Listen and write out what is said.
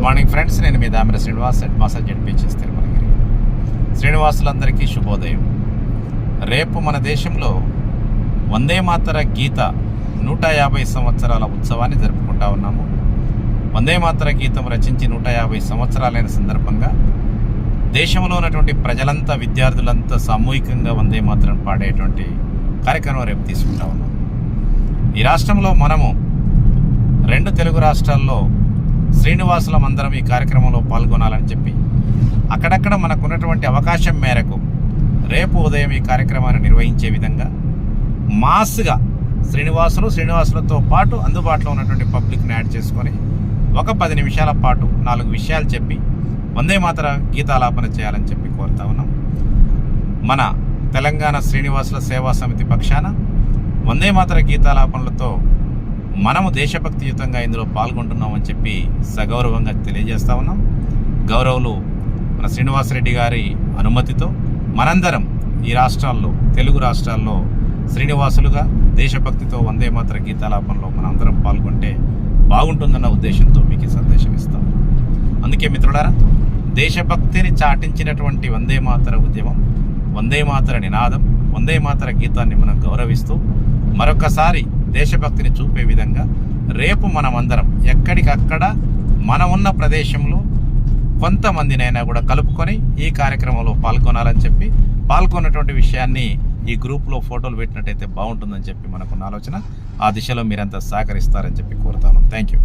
Good morning friends, నేను మీ Damira Srinivas, headmaster ZPHS Tirumalagiri. శ్రీనివాసులందరికీ శుభోదయం. రేపు మన దేశంలో వందే మాతర గీత 150 సంవత్సరాల ఉత్సవాన్ని జరుపుకుంటా ఉన్నాము. వందే మాతర గీతం రచించి 150 సంవత్సరాలైన సందర్భంగా దేశంలో ఉన్నటువంటి ప్రజలంతా, విద్యార్థులంతా సామూహికంగా వందే మాతరం పాడేటువంటి కార్యక్రమం రేపు తీసుకుంటా ఉన్నాం. ఈ రాష్ట్రంలో మనము 2 తెలుగు రాష్ట్రాల్లో శ్రీనివాసులం అందరం ఈ కార్యక్రమంలో పాల్గొనాలని చెప్పి అక్కడక్కడ మనకున్నటువంటి అవకాశం మేరకు రేపు ఉదయం ఈ కార్యక్రమాన్ని నిర్వహించే విధంగా మాస్గా శ్రీనివాసులతో పాటు అందుబాటులో ఉన్నటువంటి పబ్లిక్ని యాడ్ చేసుకొని ఒక 10 నిమిషాల పాటు 4 విషయాలు చెప్పి వందే మాతర గీతాలాపన చేయాలని చెప్పి కోరుతా ఉన్నాం. మన తెలంగాణ శ్రీనివాసుల సేవా సమితి పక్షాన వందే మాతర గీతాలాపనలతో మనము దేశభక్తియుతంగా ఇందులో పాల్గొంటున్నామని చెప్పి సగౌరవంగా తెలియజేస్తా ఉన్నాం. గౌరవులు మన శ్రీనివాసరెడ్డి గారి అనుమతితో మనందరం ఈ రాష్ట్రాల్లో, తెలుగు రాష్ట్రాల్లో శ్రీనివాసులుగా దేశభక్తితో వందే మాతర గీతాలాపనలో మనందరం పాల్గొంటే బాగుంటుందన్న ఉద్దేశంతో మీకు ఈ సందేశం ఇస్తాం. అందుకే మిత్రులారా, దేశభక్తిని చాటించినటువంటి వందే మాతర ఉద్యమం, వందే మాతర నినాదం, వందే మాతర గీతాన్ని మనం గౌరవిస్తూ మరొకసారి దేశభక్తిని చూపే విధంగా రేపు మనమందరం ఎక్కడికక్కడ మనం ఉన్న ప్రదేశంలో కొంతమందినైనా కూడా కలుపుకొని ఈ కార్యక్రమంలో పాల్గొనాలని చెప్పి, పాల్గొన్నటువంటి విషయాన్ని ఈ గ్రూప్లో ఫోటోలు పెట్టినట్టయితే బాగుంటుందని చెప్పి మనకున్న ఆలోచన. ఆ దిశలో మీరంతా సహకరిస్తారని చెప్పి కోరుతాను. Thank you.